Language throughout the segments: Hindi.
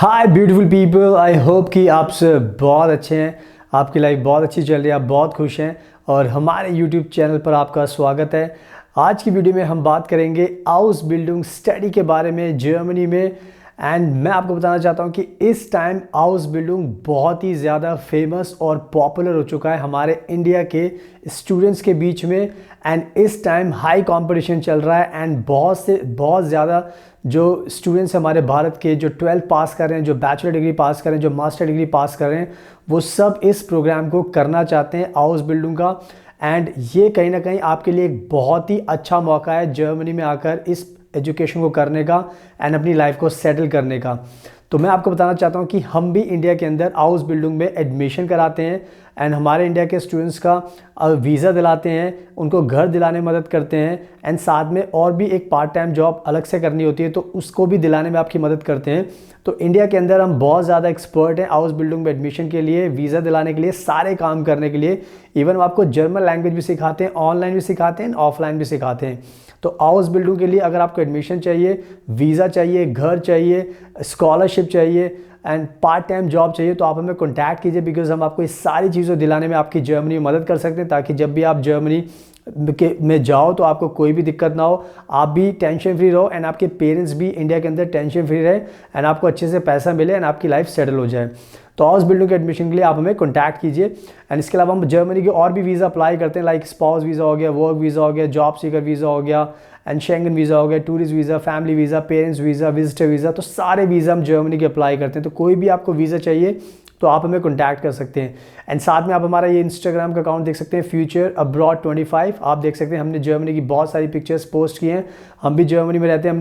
Hi beautiful people, I hope कि आप सब बहुत अच्छे हैं, आपकी लाइफ बहुत अच्छी चल रही है, आप बहुत खुश हैं और हमारे यूट्यूब चैनल पर आपका स्वागत है। आज की वीडियो में हम बात करेंगे आउसबिल्डिंग स्टडी के बारे में जर्मनी में। एंड मैं आपको बताना चाहता हूं कि इस टाइम आउसबिल्डिंग बहुत ही ज़्यादा फेमस और पॉपुलर हो चुका है हमारे इंडिया के स्टूडेंट्स के बीच में। एंड इस टाइम हाई कंपटीशन चल रहा है एंड बहुत ज़्यादा जो स्टूडेंट्स हमारे भारत के जो 12th पास कर रहे हैं, जो बैचलर डिग्री पास कर रहे हैं, जो मास्टर डिग्री पास कर रहे हैं, वो सब इस प्रोग्राम को करना चाहते हैं आउसबिल्डिंग का। एंड ये कहीं ना कहीं आपके लिए एक बहुत ही अच्छा मौका है जर्मनी में आकर इस एजुकेशन को करने का एंड अपनी लाइफ को सेटल करने का। तो मैं आपको बताना चाहता हूँ कि हम भी इंडिया के अंदर आउसबिल्डिंग में एडमिशन कराते हैं एंड हमारे इंडिया के स्टूडेंट्स का वीज़ा दिलाते हैं, उनको घर दिलाने में मदद करते हैं एंड साथ में और भी एक पार्ट टाइम जॉब अलग से करनी होती है तो उसको भी दिलाने में आपकी मदद करते हैं। तो इंडिया के अंदर हम बहुत ज़्यादा एक्सपर्ट हैं आउसबिल्डिंग में एडमिशन के लिए, वीज़ा दिलाने के लिए, सारे काम करने के लिए। इवन हम आपको जर्मन लैंग्वेज भी सिखाते हैं, ऑनलाइन भी सिखाते हैं, ऑफलाइन भी सिखाते हैं। तो आउसबिल्डिंग के लिए अगर आपको एडमिशन चाहिए, वीज़ा चाहिए, घर चाहिए, स्कॉलरशिप चाहिए एंड पार्ट टाइम जॉब चाहिए तो आप हमें कॉन्टैक्ट कीजिए, बिकॉज हम आपको इस सारी चीज़ों दिलाने में आपकी जर्मनी में मदद कर सकते हैं, ताकि जब भी आप जर्मनी में जाओ तो आपको कोई भी दिक्कत ना हो, आप भी टेंशन फ्री रहो एंड आपके पेरेंट्स भी इंडिया के अंदर टेंशन फ्री रहे एंड आपको अच्छे से पैसा मिले एंड आपकी लाइफ सेटल हो जाए। तो आउसबिल्डिंग के एडमिशन के लिए आप हमें कॉन्टैक्ट कीजिए। एंड इसके अलावा हम जर्मनी के और भी वीज़ा अप्लाई करते हैं, लाइक स्पाउस वीज़ा हो गया, वर्क वीज़ा हो गया, जॉब सीकर वीज़ा हो गया एंड शेंगन वीज़ा हो गया, tourist visa, family visa, parents visa, visitor visa. तो सारे वीज़ा हम जर्मनी के अप्लाई करते हैं। तो कोई भी आपको वीज़ा चाहिए तो आप हमें कॉन्टैक्ट कर सकते हैं। एंड साथ में आप हमारा ये इंस्टाग्राम का अकाउंट देख सकते हैं, फ्यूचर अब्रॉड 25। आप देख सकते हैं हमने जर्मनी की बहुत सारी पिक्चर्स पोस्ट की हैं। हम भी जर्मनी में रहते हैं,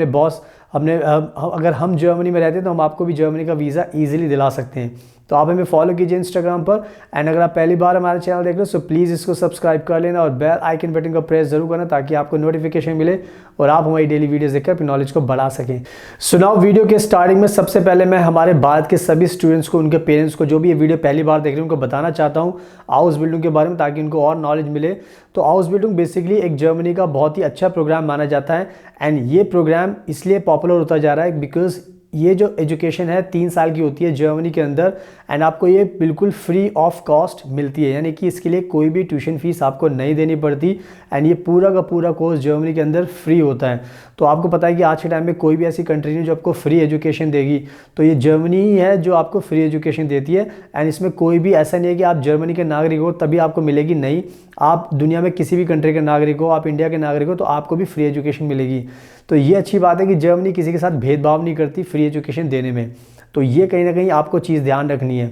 अगर हम जर्मनी में रहते हैं तो हम आपको भी जर्मनी का वीज़ा ईजिली दिला सकते हैं। तो आप हमें फॉलो कीजिए इंस्टाग्राम पर। एंड अगर आप पहली बार हमारे चैनल देख रहे हो तो प्लीज़ इसको सब्सक्राइब कर लेना और बेल आइकन बटन को प्रेस जरूर करना, ताकि आपको नोटिफिकेशन मिले और आप हमारी डेली वीडियोस देखकर अपनी नॉलेज को बढ़ा सकें। सुनाओ, वीडियो के स्टार्टिंग में सबसे पहले मैं हमारे भारत के सभी स्टूडेंट्स को, उनके पेरेंट्स को, जो भी ये वीडियो पहली बार देख रहे हैं उनको बताना चाहता हूँ आउसबिल्डिंग के बारे में, ताकि उनको और नॉलेज मिले। तो आउसबिल्डिंग बेसिकली एक जर्मनी का बहुत ही अच्छा प्रोग्राम माना जाता है एंड ये प्रोग्राम इसलिए पॉपुलर होता जा रहा है बिकॉज ये जो एजुकेशन है 3 साल की होती है जर्मनी के अंदर एंड आपको ये बिल्कुल फ्री ऑफ कॉस्ट मिलती है, यानी कि इसके लिए कोई भी ट्यूशन फीस आपको नहीं देनी पड़ती एंड ये पूरा का पूरा कोर्स जर्मनी के अंदर फ्री होता है। तो आपको पता है कि आज के टाइम में कोई भी ऐसी कंट्री नहीं जो आपको फ्री एजुकेशन देगी, तो ये जर्मनी ही है जो आपको फ्री एजुकेशन देती है। एंड इसमें कोई भी ऐसा नहीं है कि आप जर्मनी के नागरिक हो तभी आपको मिलेगी, नहीं, आप दुनिया में किसी भी कंट्री के नागरिक हो, आप इंडिया के नागरिक हो तो आपको भी फ्री एजुकेशन मिलेगी। तो ये अच्छी बात है कि जर्मनी किसी के साथ भेदभाव नहीं करती फ्री एजुकेशन देने में। तो ये कहीं ना कहीं आपको चीज़ ध्यान रखनी है।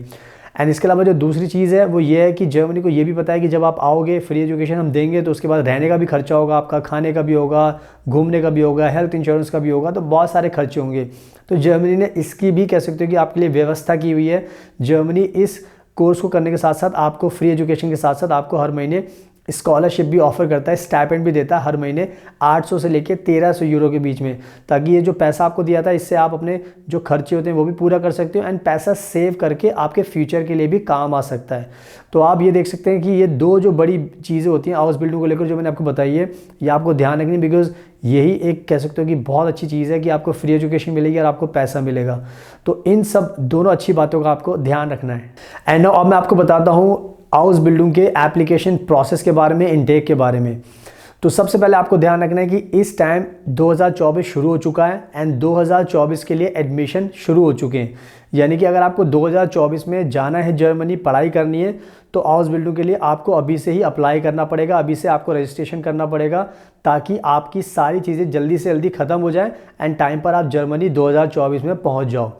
एंड इसके अलावा जो दूसरी चीज़ है वो ये है कि जर्मनी को ये भी पता है कि जब आप आओगे, फ्री एजुकेशन हम देंगे तो उसके बाद रहने का भी खर्चा होगा, आपका खाने का भी होगा, घूमने का भी होगा, हेल्थ इंश्योरेंस का भी होगा, तो बहुत सारे खर्चे होंगे। तो जर्मनी ने इसकी भी कह सकते हो कि आपके लिए व्यवस्था की हुई है। जर्मनी इस कोर्स को करने के साथ साथ आपको फ्री एजुकेशन के साथ साथ आपको हर महीने स्कॉलरशिप भी ऑफर करता है, स्टाइपेंड भी देता है हर महीने 800 से लेके 1300 यूरो के बीच में, ताकि ये जो पैसा आपको दिया था इससे आप अपने जो खर्चे होते हैं वो भी पूरा कर सकते हो एंड पैसा सेव करके आपके फ्यूचर के लिए भी काम आ सकता है। तो आप ये देख सकते हैं कि ये दो जो बड़ी चीज़ें होती हैं आउसबिल्डिंग को लेकर जो मैंने आपको बताई है, ये आपको ध्यान रखनी, बिकॉज यही एक कह सकते हो कि बहुत अच्छी चीज़ है कि आपको फ्री एजुकेशन मिलेगी और आपको पैसा मिलेगा। तो इन सब दोनों अच्छी बातों का आपको ध्यान रखना है। एंड अब मैं आपको बताता हूँ आउसबिल्डिंग के एप्लीकेशन प्रोसेस के बारे में, इनटेक के बारे में। तो सबसे पहले आपको ध्यान रखना है कि इस टाइम 2024 शुरू हो चुका है एंड 2024 के लिए एडमिशन शुरू हो चुके हैं। यानी कि अगर आपको 2024 में जाना है जर्मनी, पढ़ाई करनी है, तो आउसबिल्डिंग के लिए आपको अभी से ही अप्लाई करना पड़ेगा, अभी से आपको रजिस्ट्रेशन करना पड़ेगा, ताकि आपकी सारी चीज़ें जल्दी से जल्दी ख़त्म हो जाए एंड टाइम पर आप जर्मनी 2024 में पहुँच जाओ।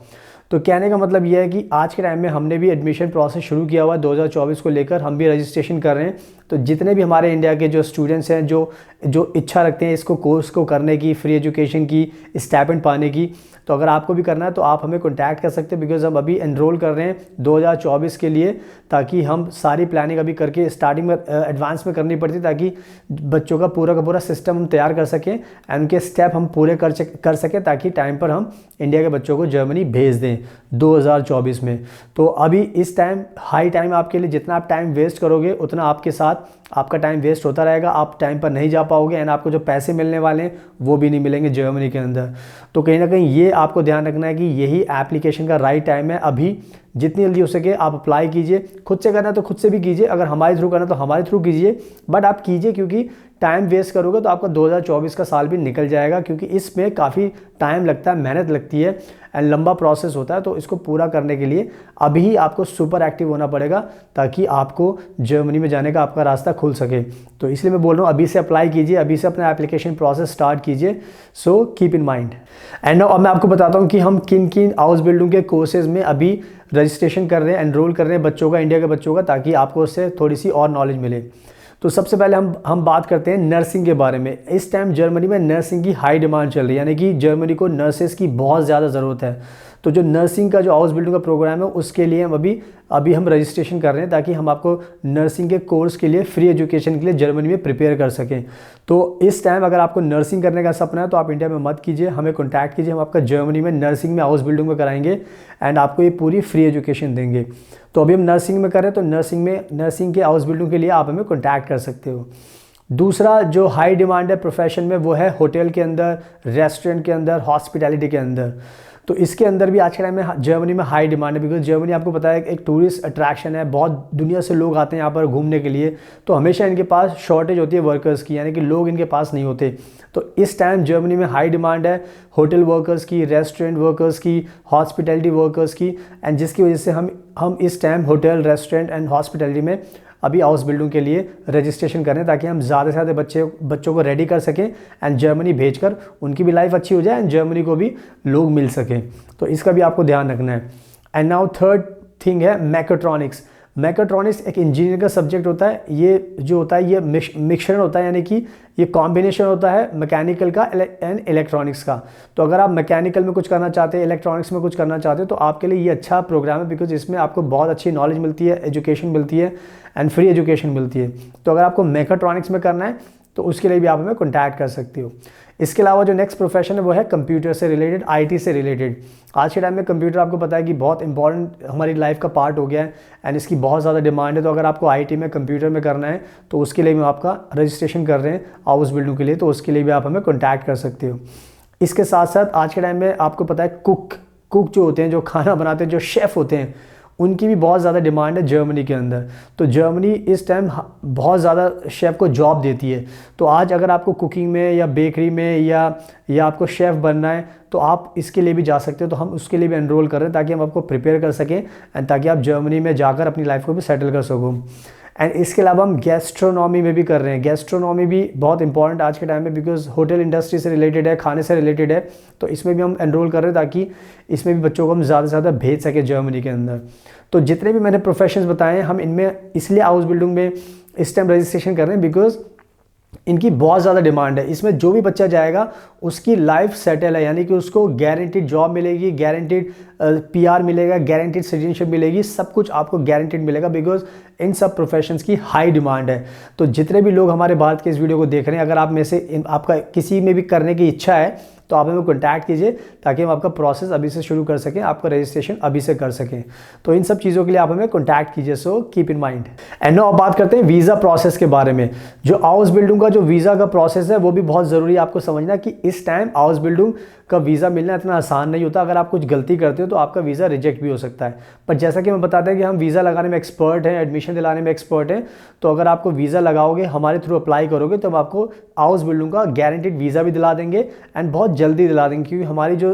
तो कहने का मतलब यह है कि आज के टाइम में हमने भी एडमिशन प्रोसेस शुरू किया हुआ है 2024 को लेकर, हम भी रजिस्ट्रेशन कर रहे हैं। तो जितने भी हमारे इंडिया के जो स्टूडेंट्स हैं जो इच्छा रखते हैं इसको कोर्स को करने की, फ्री एजुकेशन की, स्टाइपेंड पाने की, तो अगर आपको भी करना है तो आप हमें कॉन्टैक्ट कर सकते हैं, बिकॉज हम अभी एनरोल कर रहे हैं 2024 के लिए, ताकि हम सारी प्लानिंग अभी करके स्टार्टिंग में एडवांस में करनी पड़ती, ताकि बच्चों का पूरा सिस्टम हम तैयार कर सकें एंड उनके स्टेप हम पूरे कर सकें, ताकि टाइम पर हम इंडिया के बच्चों को जर्मनी भेज दें 2024 में। तो अभी इस टाइम हाई टाइम आपके लिए, जितना आप टाइम वेस्ट करोगे उतना आपके साथ साथ आपका टाइम वेस्ट होता रहेगा, आप टाइम पर नहीं जा पाओगे एंड आपको जो पैसे मिलने वाले हैं वो भी नहीं मिलेंगे जर्मनी के अंदर। तो कहीं ना कहीं ये आपको ध्यान रखना है कि यही एप्लीकेशन का राइट टाइम है। अभी जितनी जल्दी हो सके आप अप्लाई कीजिए। खुद से करना है तो खुद से भी कीजिए, अगर हमारे थ्रू करना है तो हमारे थ्रू कीजिए, बट आप कीजिए, क्योंकि टाइम वेस्ट करोगे तो आपका 2024 का साल भी निकल जाएगा, क्योंकि इसमें काफ़ी टाइम लगता है, मेहनत लगती है एंड लंबा प्रोसेस होता है। तो इसको पूरा करने के लिए अभी ही आपको सुपर एक्टिव होना पड़ेगा ताकि आपको जर्मनी में जाने का आपका रास्ता खुल सके। तो इसलिए मैं बोल रहा हूँ अभी से अप्लाई कीजिए, अभी से अपना एप्लीकेशन प्रोसेस स्टार्ट कीजिए। So keep in mind. And अब मैं आपको बताता हूँ कि हम किन किन हाउस बिल्डिंग के कोर्सेज में अभी रजिस्ट्रेशन कर रहे हैं, एनरोल कर रहे हैं बच्चों का, इंडिया के बच्चों का, ताकि आपको उससे थोड़ी सी और नॉलेज मिले। तो सबसे पहले हम बात करते हैं नर्सिंग के बारे में। इस टाइम जर्मनी में नर्सिंग की हाई डिमांड चल रही है, यानी कि जर्मनी को नर्सेस की बहुत ज़्यादा ज़रूरत है। तो जो नर्सिंग का जो हाउस बिल्डिंग का प्रोग्राम है उसके लिए हम अभी हम रजिस्ट्रेशन कर रहे हैं, ताकि हम आपको नर्सिंग के कोर्स के लिए फ्री एजुकेशन के लिए जर्मनी में प्रिपेयर कर सकें। तो इस टाइम अगर आपको नर्सिंग करने का सपना है तो आप इंडिया में मत कीजिए, हमें कॉन्टैक्ट कीजिए, हम आपका जर्मनी में नर्सिंग में हाउस बिल्डिंग में कराएंगे एंड आपको ये पूरी फ्री एजुकेशन देंगे। तो अभी हम नर्सिंग में करें तो नर्सिंग के हाउस बिल्डिंग के लिए आप हमें कॉन्टैक्ट कर सकते हो। दूसरा जो हाई डिमांड है प्रोफेशन में वो है होटल के अंदर, रेस्टोरेंट के अंदर, हॉस्पिटैलिटी के अंदर। तो इसके अंदर भी आज के टाइम में जर्मनी में हाई डिमांड है, बिकॉज जर्मनी आपको पता है एक टूरिस्ट अट्रैक्शन है, बहुत दुनिया से लोग आते हैं यहाँ पर घूमने के लिए। तो हमेशा इनके पास शॉर्टेज होती है वर्कर्स की, यानी कि लोग इनके पास नहीं होते। तो इस टाइम जर्मनी में हाई डिमांड है होटल वर्कर्स की, रेस्टोरेंट वर्कर्स की, हॉस्पिटैलिटी वर्कर्स की, एंड जिसकी वजह से हम इस time hotel, restaurant and hospitality में अभी हाउस बिल्डिंग के लिए रजिस्ट्रेशन करें, ताकि हम ज़्यादा से ज़्यादा बच्चों को रेडी कर सकें एंड जर्मनी भेजकर उनकी भी लाइफ अच्छी हो जाए एंड जर्मनी को भी लोग मिल सकें। तो इसका भी आपको ध्यान रखना है। एंड नाउ थर्ड थिंग है मैकेट्रॉनिक्स। मैकेट्रॉनिक्स एक इंजीनियर का सब्जेक्ट होता है। ये जो होता है ये मिक्सचर होता है, यानी कि ये कॉम्बिनेशन होता है मैकेनिकल का एंड इलेक्ट्रॉनिक्स का। तो अगर आप मैकेनिकल में कुछ करना चाहते हैं, इलेक्ट्रॉनिक्स में कुछ करना चाहते हैं, तो आपके लिए ये अच्छा प्रोग्राम है, बिकॉज इसमें आपको बहुत अच्छी नॉलेज मिलती है, एजुकेशन मिलती है एंड फ्री एजुकेशन मिलती है। तो अगर आपको मैकेट्रॉनिक्स में करना है तो उसके लिए भी आप हमें कॉन्टैक्ट कर सकते हो। इसके अलावा जो नेक्स्ट प्रोफेशन है वो है कंप्यूटर से रिलेटेड, आईटी से रिलेटेड। आज के टाइम में कंप्यूटर आपको पता है कि बहुत इंपॉर्टेंट हमारी लाइफ का पार्ट हो गया है एंड इसकी बहुत ज़्यादा डिमांड है। तो अगर आपको आईटी में कंप्यूटर में करना है तो उसके लिए भी आपका रजिस्ट्रेशन कर रहे हैं हाउस बिल्डिंग के लिए, तो उसके लिए भी आप हमें कॉन्टैक्ट कर सकते हो। इसके साथ साथ आज के टाइम में आपको पता है कुक जो होते हैं, जो खाना बनाते हैं, जो शेफ़ होते हैं, उनकी भी बहुत ज़्यादा डिमांड है जर्मनी के अंदर। तो जर्मनी इस टाइम बहुत ज़्यादा शेफ़ को जॉब देती है। तो आज अगर आपको कुकिंग में या बेकरी में या आपको शेफ़ बनना है तो आप इसके लिए भी जा सकते हो। तो हम उसके लिए भी एनरोल कर रहे हैं ताकि हम आपको प्रिपेयर कर सकें एंड ताकि आप जर्मनी में जाकर अपनी लाइफ को भी सेटल कर सको। एंड इसके अलावा हम गैस्ट्रोनॉमी में भी कर रहे हैं। गैस्ट्रोनॉमी भी बहुत इंपॉर्टेंट आज के टाइम में, बिकॉज होटल इंडस्ट्री से रिलेटेड है, खाने से रिलेटेड है। तो इसमें भी हम एनरोल कर रहे हैं ताकि इसमें भी बच्चों को हम ज़्यादा से ज़्यादा भेज सकें जर्मनी के अंदर। तो जितने भी मैंने प्रोफेशंस बताए हैं हम इनमें इसलिए हाउस बिल्डिंग में इस टाइम रजिस्ट्रेशन कर रहे हैं बिकॉज इनकी बहुत ज़्यादा डिमांड है। इसमें जो भी बच्चा जाएगा उसकी लाइफ सेटल है, यानी कि उसको गारंटीड जॉब मिलेगी, गारंटीड पीआर मिलेगा, गारंटीड सिटीजनशिप मिलेगी, सब कुछ आपको गारंटीड मिलेगा, बिकॉज इन सब प्रोफेशंस की हाई डिमांड है। तो जितने भी लोग हमारे भारत के इस वीडियो को देख रहे हैं, अगर आप में से आपका किसी में भी करने की इच्छा है तो आप हमें कॉन्टैक्ट कीजिए ताकि हम आपका प्रोसेस अभी से शुरू कर सकें, आपका रजिस्ट्रेशन अभी से कर सकें। तो इन सब चीज़ों के लिए आप हमें कॉन्टैक्ट कीजिए। So keep in mind. And now अब बात करते हैं वीज़ा प्रोसेस के बारे में। जो हाउस बिल्डिंग का जो वीज़ा का प्रोसेस है वो भी बहुत ज़रूरी है आपको समझना कि इस टाइम हाउस बिल्डिंग का वीज़ा मिलना इतना आसान नहीं होता। अगर आप कुछ गलती करते हो तो आपका वीज़ा रिजेक्ट भी हो सकता है। पर जैसा कि हम बताते हैं कि हम वीज़ा लगाने में एक्सपर्ट हैं, एडमिशन दिलाने में एक्सपर्ट हैं। तो अगर आपको वीज़ा लगाओगे, हमारे थ्रू अप्लाई करोगे, तो हम आपको हाउस बिल्डिंग का गारंटीड वीज़ा भी दिला देंगे एंड बहुत जल्दी दिला देंगे, क्योंकि हमारी जो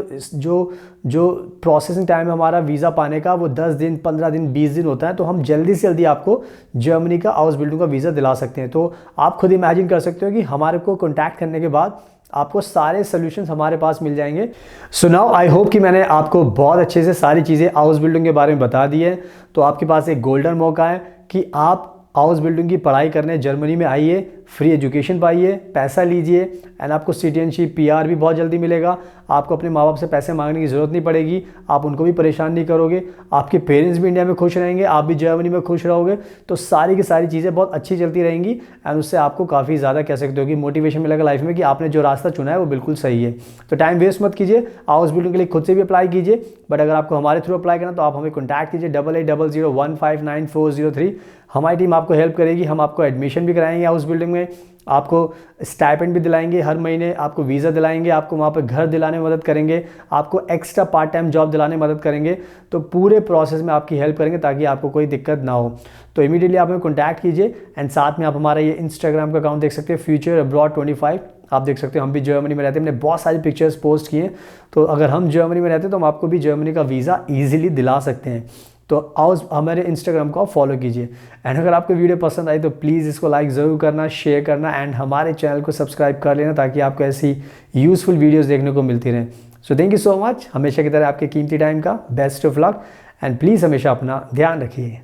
प्रोसेसिंग टाइम है हमारा वीज़ा पाने का वो 10 दिन, 15 दिन, 20 दिन होता है। तो हम जल्दी से जल्दी आपको जर्मनी का हाउस बिल्डिंग का वीज़ा दिला सकते हैं। तो आप खुद इमेजिन कर सकते हो कि हमारे को कॉन्टैक्ट करने के बाद आपको सारे सॉल्यूशंस हमारे पास मिल जाएंगे। सो नाउ आई होप कि मैंने आपको बहुत अच्छे से सारी चीज़ें हाउस बिल्डिंग के बारे में बता दी है। तो आपके पास एक गोल्डन मौका है कि आप हाउस बिल्डिंग की पढ़ाई करने जर्मनी में आइए, फ्री एजुकेशन पाइए, पैसा लीजिए एंड आपको सिटीजनशिप, पीआर भी बहुत जल्दी मिलेगा। आपको अपने माँ बाप से पैसे मांगने की ज़रूरत नहीं पड़ेगी, आप उनको भी परेशान नहीं करोगे, आपके पेरेंट्स भी इंडिया में खुश रहेंगे, आप भी जर्मनी में खुश रहोगे। तो सारी की सारी चीज़ें बहुत अच्छी चलती रहेंगी एंड उससे आपको काफ़ी ज़्यादा कह सकते हो कि मोटिवेशन मिलेगा लाइफ में कि आपने जो रास्ता चुना है वो बिल्कुल सही है। तो टाइम वेस्ट मत कीजिए, हाउस बिल्डिंग के लिए खुद से भी अप्लाई कीजिए, बट अगर आपको हमारे थ्रू अप्लाई करना तो आप हमें कॉन्टैक्ट कीजिए 8800159403। हमारी टीम आपको हेल्प करेगी, हम आपको एडमिशन भी कराएंगे हाउस बिल्डिंग में, आपको स्टाइपेंड भी दिलाएंगे हर महीने, आपको वीज़ा दिलाएंगे, आपको वहाँ पर घर दिलाने में मदद करेंगे, आपको एक्स्ट्रा पार्ट टाइम जॉब दिलाने में मदद करेंगे। तो पूरे प्रोसेस में आपकी हेल्प करेंगे ताकि आपको कोई दिक्कत ना हो। तो इमीडिएटली आप हमें कॉन्टैक्ट कीजिए। एंड साथ में आप हमारा ये इंस्टाग्राम का अकाउंट देख सकते हैं, फ्यूचर अब्रॉड 25। आप देख सकते हो हम भी जर्मनी में रहते हैं, हमने बहुत सारी पिक्चर्स पोस्ट किए। तो अगर हम जर्मनी में रहते हैं तो हम आपको भी जर्मनी का वीज़ा ईजिली दिला सकते हैं। तो आओ हमारे इंस्टाग्राम को आप फॉलो कीजिए। एंड अगर आपको वीडियो पसंद आई तो प्लीज़ इसको लाइक ज़रूर करना, शेयर करना एंड हमारे चैनल को सब्सक्राइब कर लेना ताकि आपको ऐसी यूज़फुल वीडियोस देखने को मिलती रहें। So thank you so much, हमेशा की तरह आपके कीमती टाइम का best of luck and please हमेशा अपना ध्यान रखिए।